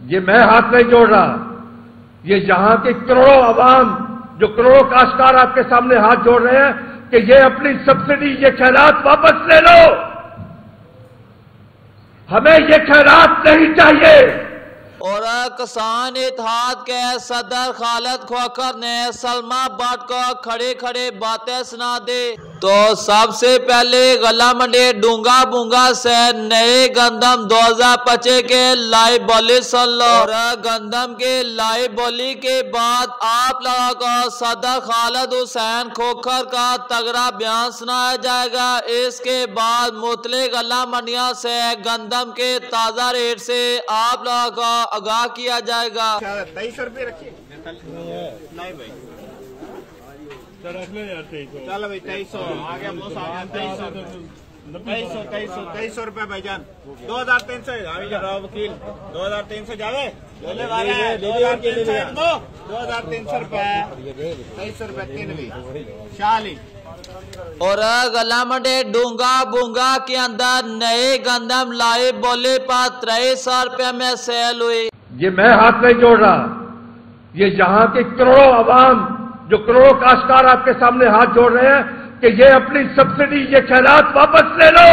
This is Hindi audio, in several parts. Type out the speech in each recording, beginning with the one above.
ये मैं हाथ नहीं जोड़ रहा, ये यहां के करोड़ों आवाम, जो करोड़ों काश्तकार आपके सामने हाथ जोड़ रहे हैं कि ये अपनी सब्सिडी, ये खैरात वापस ले लो। हमें ये खैरात नहीं चाहिए। और किसान इत्तेहाद के सदर खालिद खोखर ने सलमा भट्ट को खड़े खड़े बातें सुना दी। तो सबसे पहले गला मंडी डूंगा बूंगा से नए गंदम 2025 के लाइव बोली सुन लो। और गंदम के लाइव बोली के बाद आप लोगों को सदर खालिद हुसैन खोखर का तगड़ा बयान सुनाया जाएगा। इसके बाद मुतले गला मंडियों से गंदम के ताजा रेट से आप लोगों को आगाह किया जाएगा। 2300 रुपये रखिए। नहीं भाई चलो भाई 2300 आ गया, बॉस आ गया। 2300 रुपये भाईजान। 2300 वकील 2300 जावे 2300 रुपये 2300 रुपये 3 शाली। और गला मंडी डूंगा बूंगा के अंदर नए गंदम लाइव बोली पर 2300 रुपये में सेल हुई। ये मैं हाथ नहीं जोड़ रहा, ये यहां के करोड़ों आवाम, जो करोड़ों काश्तकार आपके सामने हाथ जोड़ रहे हैं कि ये अपनी सब्सिडी, ये खैरात वापस ले लो।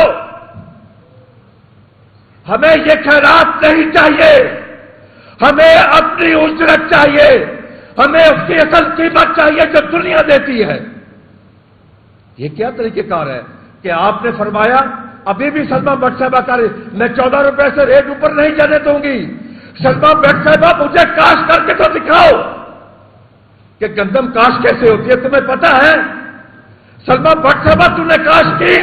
हमें ये खैरात नहीं चाहिए, हमें अपनी उजरत चाहिए, हमें उसकी असल कीमत चाहिए जो दुनिया देती है। ये क्या तरीकेकार है कि आपने फरमाया, अभी भी सलमा भट्ट साहबा का मैं 14 रुपए से रेट ऊपर नहीं जाने दूंगी। सलमा भट्ट साहबा मुझे काश करके तो दिखाओ कि गंदम काश कैसे होती है, तुम्हें पता है? सलमा भट्ट साहबा तुमने काश की,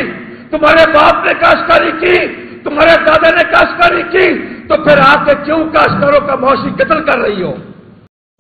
तुम्हारे बाप ने काश्तकारी की, तुम्हारे दादा ने काश्तकारी की, तो फिर आके क्यों काश्तकारों का मौसी कत्ल कर रही हो?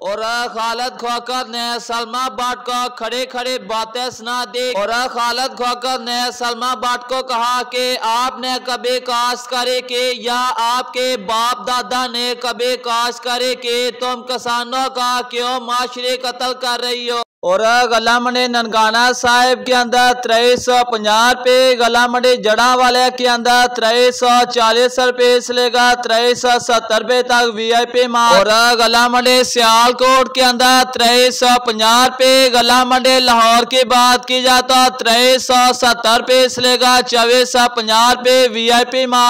और खालिद खोखर ने सलमा भट्ट को खड़े खड़े बातें सुना दी। और खालिद खोखर ने सलमा भट्ट को कहा कि आपने कभी काश्तकारी की या आपके बाप दादा ने कभी काश्तकारी की, तुम किसानों का क्यों माशरे कत्ल कर रही हो? और गला मंडी ननकाना साहिब के अंदर 2350 रुपये, गला मंडी जड़ा वाले के अंदर 2340 रुपये से लेकर 2370 रुपये तक VIP माल। और गला मंडी सियालकोट के अंदर 2350 रुपये, गला मंडी लाहौर की बात की जाए तो 2370 रुपये से लेकर 2450 रुपये VIP माल।